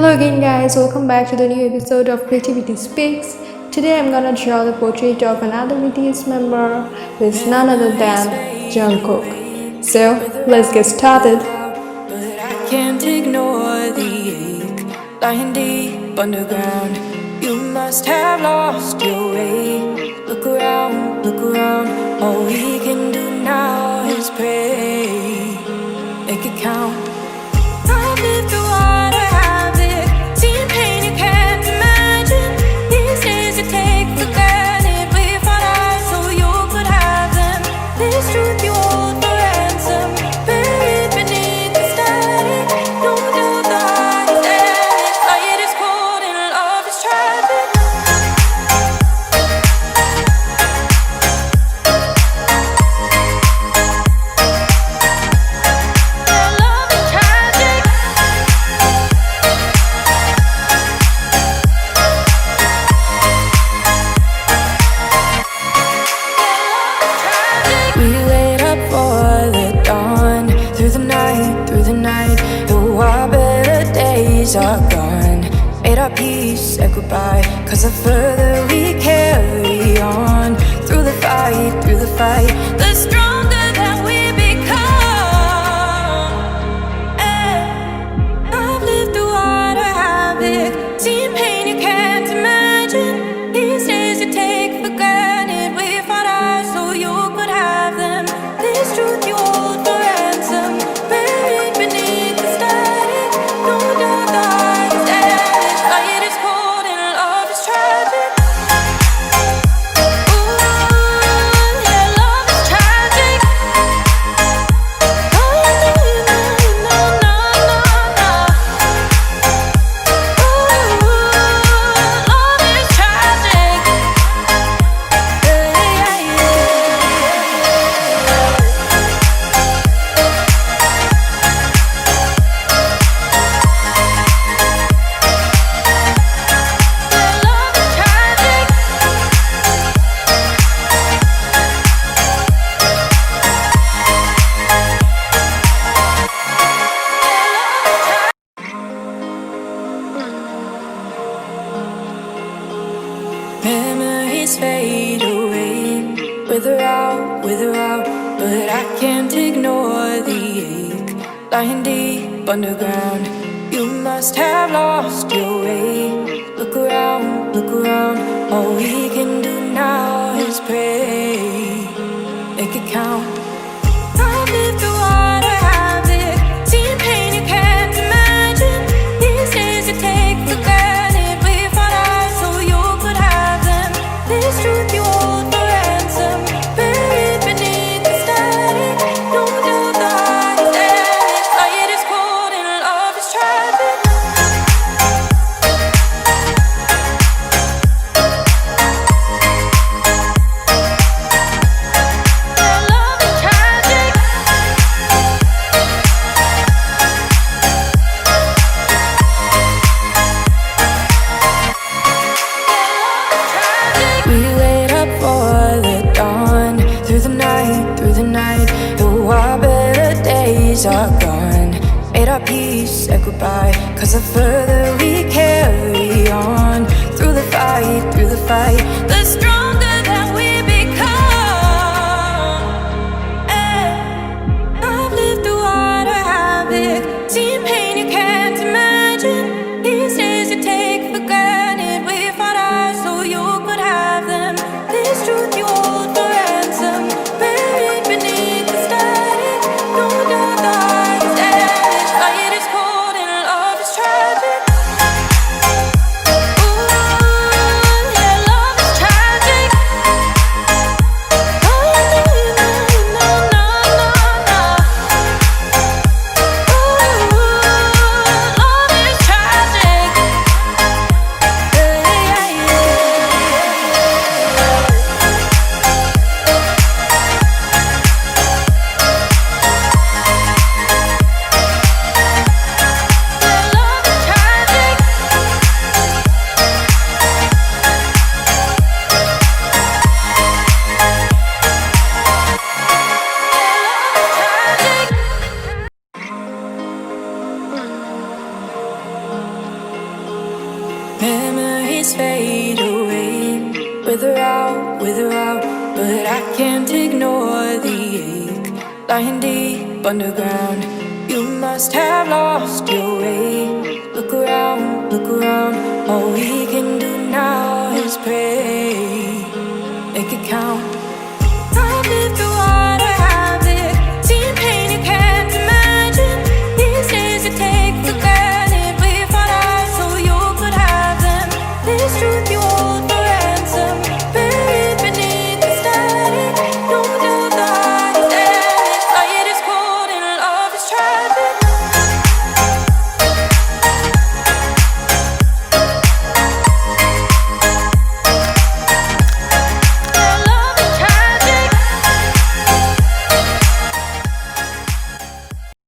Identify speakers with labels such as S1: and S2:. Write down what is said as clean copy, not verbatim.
S1: Hello again guys, welcome back to the new episode of Creativity Speaks. Today I'm gonna draw the portrait of another BTS member who is none other than Jungkook. So let's get started.
S2: But I can't ignore the ache lying deep underground. You must have lost your way. Look around, all we can do now is pray. Make it count. I've lived through water, havoc, seen pain you can't imagine. These days you take for granted. We fought eyes so you could have them. This truth you hold for ransom, buried beneath the static. No doubt the heart is ended. Light is cold and love is tragic. We wait up for the dawn, through the night, though our better days are gone. Made our peace, said goodbye, 'cause the further we carry on, through the fight, the stronger that we become. I've lived through water, havoc, seen pain you can't imagine. These days you take for granted. We fought eyes so you could have them. This truth you hold for ransom, buried beneath the static. No doubt the heart is ended. Light is cold and love is tragic. Ooh, yeah, love is tragic. Oh, no. Ooh, love is tragic. Memories fade away, wither out, but I can't ignore the ache lying deep underground. You must have lost your way. Look around, all we can do now is pray. Make it count. I've lived through water, havoc, seen pain you can't imagine. These days you take for granted. We fought eyes so you could have them. This truth you hold for ransom, buried beneath the static. No doubt the heart is ended. Light is cold and love is tragic. Love is tragic. We wait up for the dawn, through the night, though our better days are gone. Made our peace, said goodbye, 'cause the further we carry on, through the fight, the stronger that we become. I've lived through water, havoc, seen pain you can't imagine. These days you take for granted. We fought eyes so you could have them. This truth you hold for ransom, buried beneath the static. No doubt the heart is ended. Light is cold and love is tragic. Ooh, yeah, love is tragic. Memories fade away, wither out, but I can't ignore the ache. Lying deep underground, you must have lost your way. Look around, all we can do now is pray. Make it count.